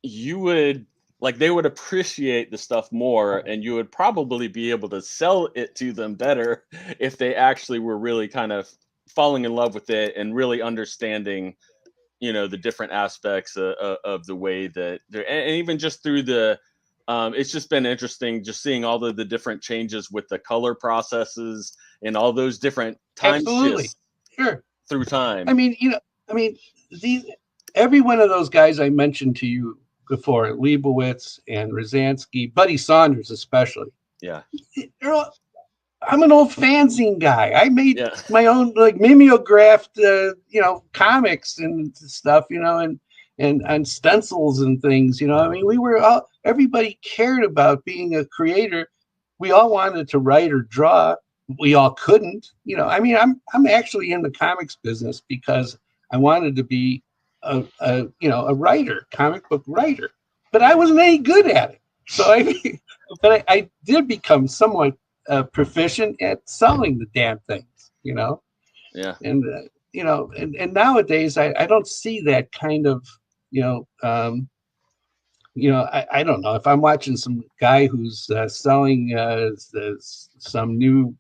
they would appreciate the stuff more, and you would probably be able to sell it to them better if they actually were really kind of falling in love with it and really understanding the different aspects of the way that and even just through the it's just been interesting just seeing all the different changes with the color processes and all those different time Absolutely. shifts Sure. through time. I mean, these every one of those guys I mentioned to you before, Leibowitz and Rosansky, Buddy Saunders especially. Yeah. I'm an old fanzine guy. I made Yeah. my own like mimeographed, comics and stuff, and stencils and things. I mean, everybody cared about being a creator. We all wanted to write or draw. We all couldn't. I mean, I'm actually in the comics business because I wanted to be a writer, comic book writer, but I wasn't any good at it. So I did become somewhat proficient at selling the damn things, Yeah. and and nowadays I don't see that kind of, I don't know if I'm watching some guy who's selling some new,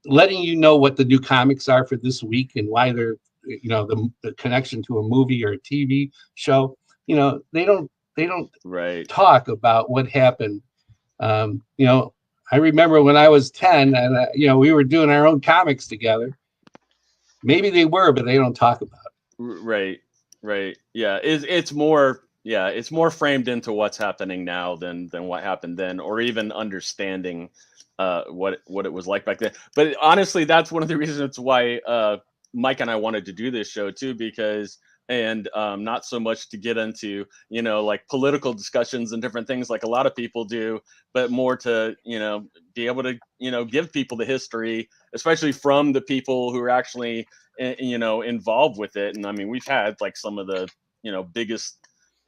letting you know what the new comics are for this week and why they're, the connection to a movie or a TV show. They don't Right. talk about what happened. I remember when I was 10 and, we were doing our own comics together. Maybe they were, but they don't talk about it. Right. Yeah. It's more, it's more framed into what's happening now than what happened then, or even understanding what it was like back then. But honestly, that's one of the reasons why Mike and I wanted to do this show too, because not so much to get into, like political discussions and different things like a lot of people do, but more to, be able to, give people the history, especially from the people who are actually, involved with it. And I mean, we've had like some of the, biggest,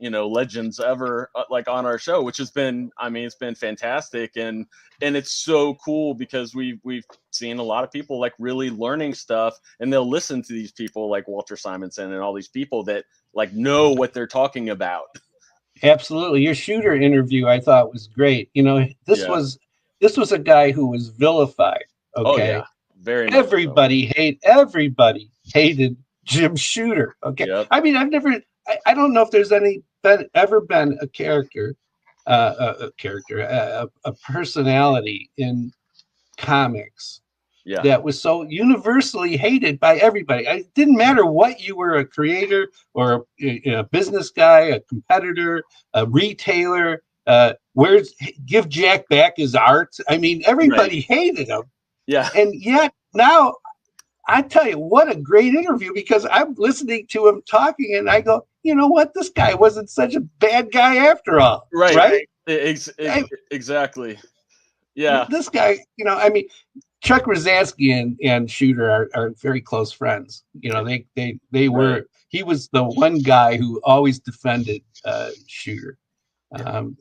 legends ever like on our show, which has been, I mean, it's been fantastic. And it's so cool because we've seen a lot of people like really learning stuff, and they'll listen to these people like Walter Simonson and all these people that like know what they're talking about. Absolutely. Your Shooter interview I thought was great. This was a guy who was vilified. Okay. Oh yeah. Very much everybody hated Jim Shooter. Okay. Yep. I mean, I don't know if there's ever been a personality in comics that was so universally hated by everybody. It didn't matter what you were, a creator or a business guy, a competitor, a retailer. Give Jack back his art. I mean, everybody hated him. Yeah. And yet now, I tell you, what a great interview, because I'm listening to him talking and I go, you know what? This guy wasn't such a bad guy after all. Right? Exactly. Yeah. This guy, I mean, Chuck Rosansky and Shooter are very close friends. They were, he was the one guy who always defended Shooter. But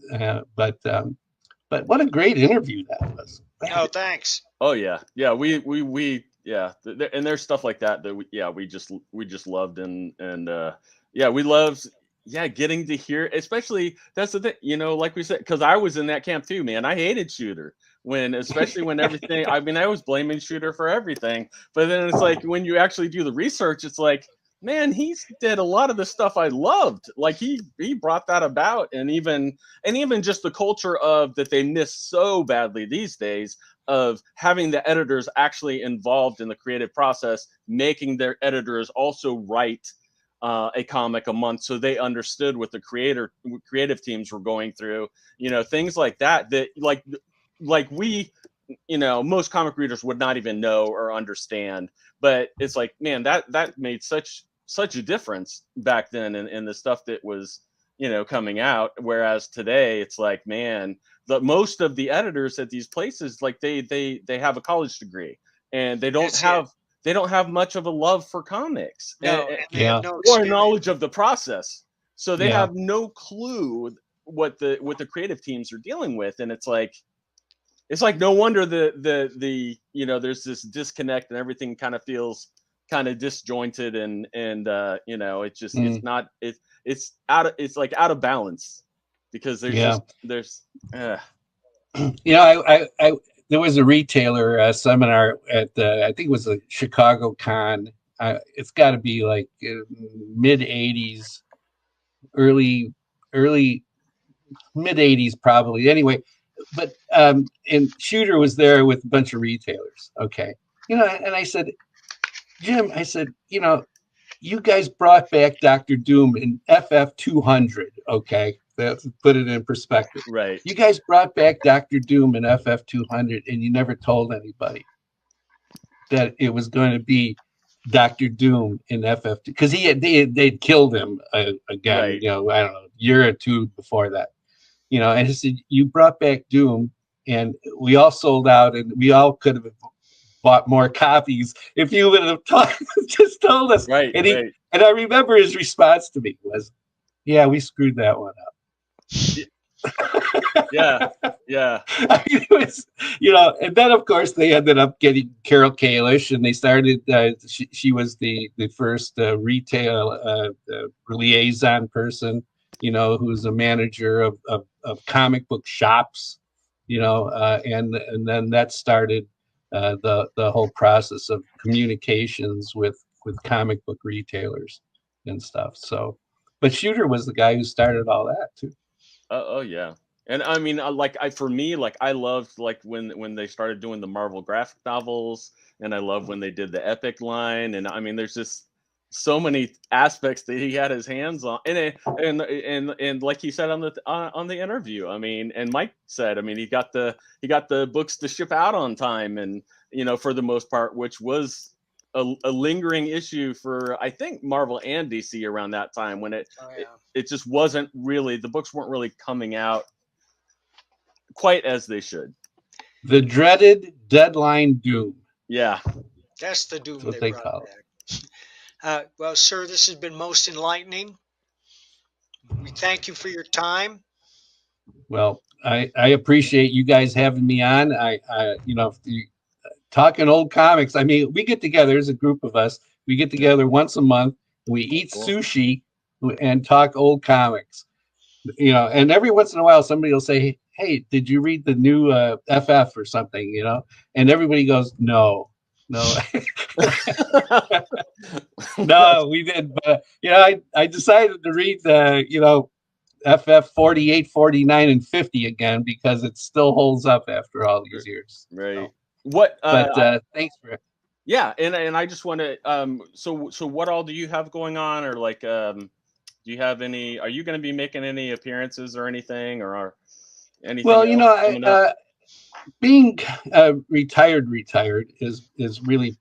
what a great interview that was. Oh, thanks. Oh yeah. Yeah. We and there's stuff like that we just loved and we loved getting to hear, especially that's the thing, like we said, because I was in that camp too, man. I hated Shooter especially when everything, I mean, I was blaming Shooter for everything, but then it's like when you actually do the research, it's like, man, he did a lot of the stuff I loved. Like he brought that about, and even just the culture of that they miss so badly these days, of having the editors actually involved in the creative process, making their editors also write a comic a month so they understood what the creative teams were going through, things like that like we, most comic readers would not even know or understand. But it's like, man, that made such a difference back then in the stuff that was, coming out. Whereas today it's like, man, most of the editors at these places, like they have a college degree, and they don't have much of a love for comics. Or knowledge of the process. So they have no clue what the creative teams are dealing with. And it's like no wonder the there's this disconnect, and everything kind of feels kind of disjointed, and it's just it's out of balance, because there's there was a retailer seminar at I think it was a Chicago Con it's got to be like mid 80s, early mid 80s probably. Anyway, but and Shooter was there with a bunch of retailers. Okay, and I said, Jim, I said, you guys brought back Dr. Doom in FF 200. Okay, let's put it in perspective. Right. You guys brought back Dr. Doom in FF 200, and you never told anybody that it was going to be Dr. Doom in FF because they'd killed him again. Right. I don't know, a year or two before that. And he said, you brought back Doom, and we all sold out, and we all could have bought more copies if you would have just told us. Right. And right. And I remember his response to me was, "Yeah, we screwed that one up." Yeah. I mean, it was, and then of course they ended up getting Carol Kalish, and they started. She was the first retail liaison person, who's a manager of comic book shops, and then that started the whole process of communications with comic book retailers and stuff. So, but Shooter was the guy who started all that too. Oh yeah. And I mean, for me, I loved when they started doing the Marvel graphic novels, and I love when they did the Epic line. And I mean, there's just so many aspects that he had his hands on, and like he said on the interview. I mean, and Mike said, I mean, he got the books to ship out on time, and for the most part, which was a lingering issue for I think Marvel and DC around that time when it just wasn't really, the books weren't really coming out quite as they should. The dreaded deadline Doom. Yeah, that's the Doom. That's what they call it. Well, sir, this has been most enlightening. We thank you for your time. Well, I appreciate you guys having me on. Talking old comics. I mean, we get together as a group of us. We get together once a month. We eat sushi and talk old comics. And every once in a while, somebody will say, "Hey, did you read the new FF or something?" And everybody goes, "No." No, we did. But I decided to read the FF 48, 49, and 50 again because it still holds up after all these years. Right. So. Thanks for it. Yeah, and I just want to so what all do you have going on, or do you have any? Are you going to be making any appearances or anything, or anything? Well, being retired is really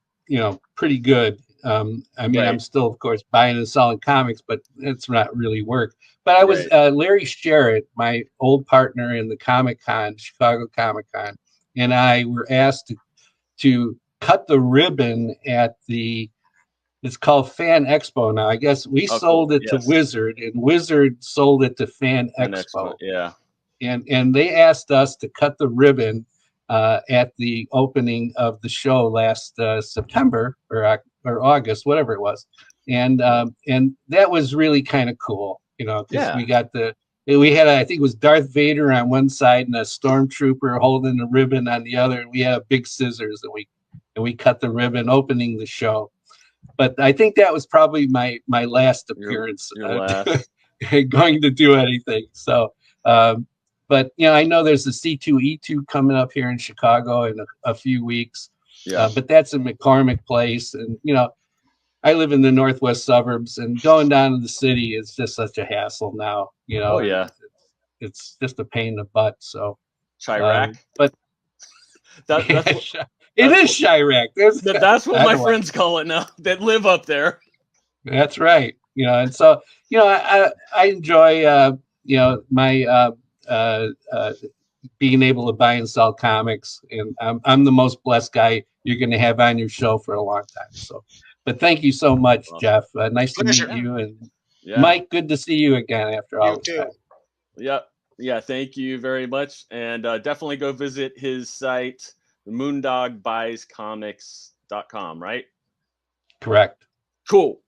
pretty good. I mean, right. I'm still, of course, buying and selling comics, but it's not really work. But I was Larry Sherritt, my old partner in the Chicago Comic Con, and I were asked to cut the ribbon at it's called Fan Expo now. I guess we sold it to Wizard, and Wizard sold it to Fan Expo. Yeah. And they asked us to cut the ribbon at the opening of the show last September or August, whatever it was, and that was really kind of cool, because we got we had I think it was Darth Vader on one side and a stormtrooper holding the ribbon on the other, and we had big scissors and we cut the ribbon opening the show. But I think that was probably my last appearance your last. going to do anything. So. But I know there's the C2E2 coming up here in Chicago in a few weeks. Yeah. But that's in McCormick Place, and I live in the northwest suburbs, and going down to the city is just such a hassle now. Oh yeah, it's just a pain in the butt. So Chirac, but it is Chirac. That's what my friends call it now that live up there. That's right. And so I enjoy my. Being able to buy and sell comics, and I'm the most blessed guy you're going to have on your show for a long time. So, but thank you so much, Jeff. Nice to meet you, and Mike, good to see you again after all this time. Yeah. Thank you very much, and definitely go visit his site, moondogbuyscomics.com. Right? Correct. Cool.